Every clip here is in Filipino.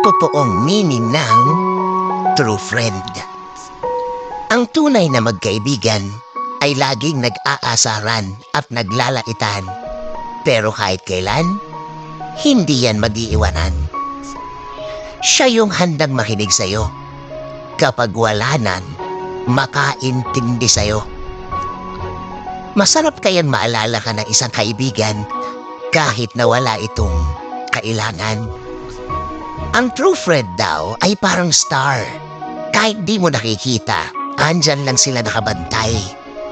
totoong meaning ng true friend. Ang tunay na magkaibigan ay laging nag-aasaran at naglalaitan. Pero kahit kailan, hindi yan mag-iiwanan. Siya yung handang makinig sa'yo. Kapag wala nan, makaintindi sa'yo. Masarap kayang maalala ka ng isang kaibigan kahit na wala itong kailangan. Ang true friend daw ay parang star. Kahit di mo nakikita, andyan lang sila nakabantay.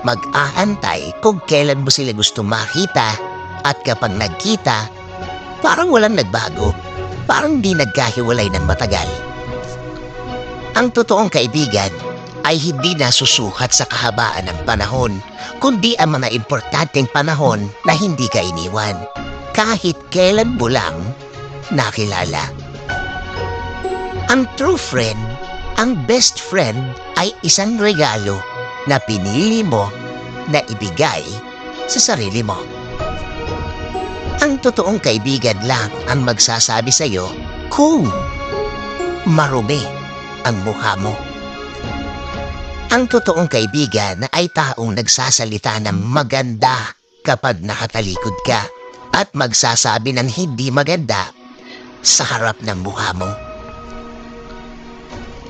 Mag-aantay kung kailan mo sila gusto makita. At kapag nagkita, parang walang nagbago. Parang di nagkahiwalay ng matagal. Ang totoong kaibigan ay hindi nasusukat sa kahabaan ng panahon, kundi ang mga importanteng panahon na hindi ka iniwan. Kahit kailan mo lang nakilala. Ang true friend, ang best friend ay isang regalo na pinili mo na ibigay sa sarili mo. Ang totoong kaibigan lang ang magsasabi sa'yo kung marumi ang mukha mo. Ang totoong kaibigan ay taong nagsasalita ng maganda kapag nakatalikod ka at magsasabi ng hindi maganda sa harap ng mukha mo.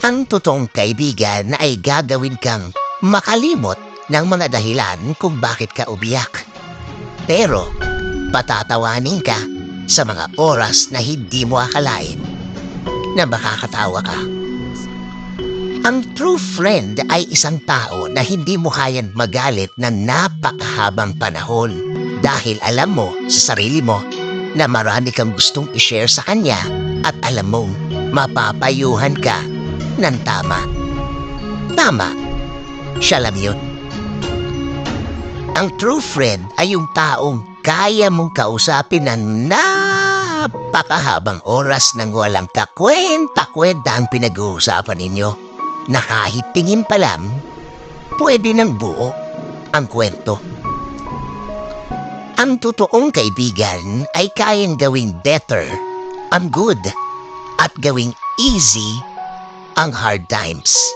Ang totoong kaibigan ay gagawin kang makalimot ng mga dahilan kung bakit ka umiyak. Pero patatawanin ka sa mga oras na hindi mo akalain na makakatawa ka. Ang true friend ay isang tao na hindi mo kayang magalit ng napakahabang panahon dahil alam mo sa sarili mo na marami kang gustong i-share sa kanya at alam mong mapapayuhan ka ng tama. Tama, siya lang yun. Ang true friend ay yung taong kaya mong kausapin ng napakahabang oras nang walang kakwenta-kwenta ang pinag-uusapan ninyo. Na kahit tingin pa lang, pwede nang buo ang kwento. Ang totoong kaibigan ay kayang gawing better ang good at gawing easy ang hard times.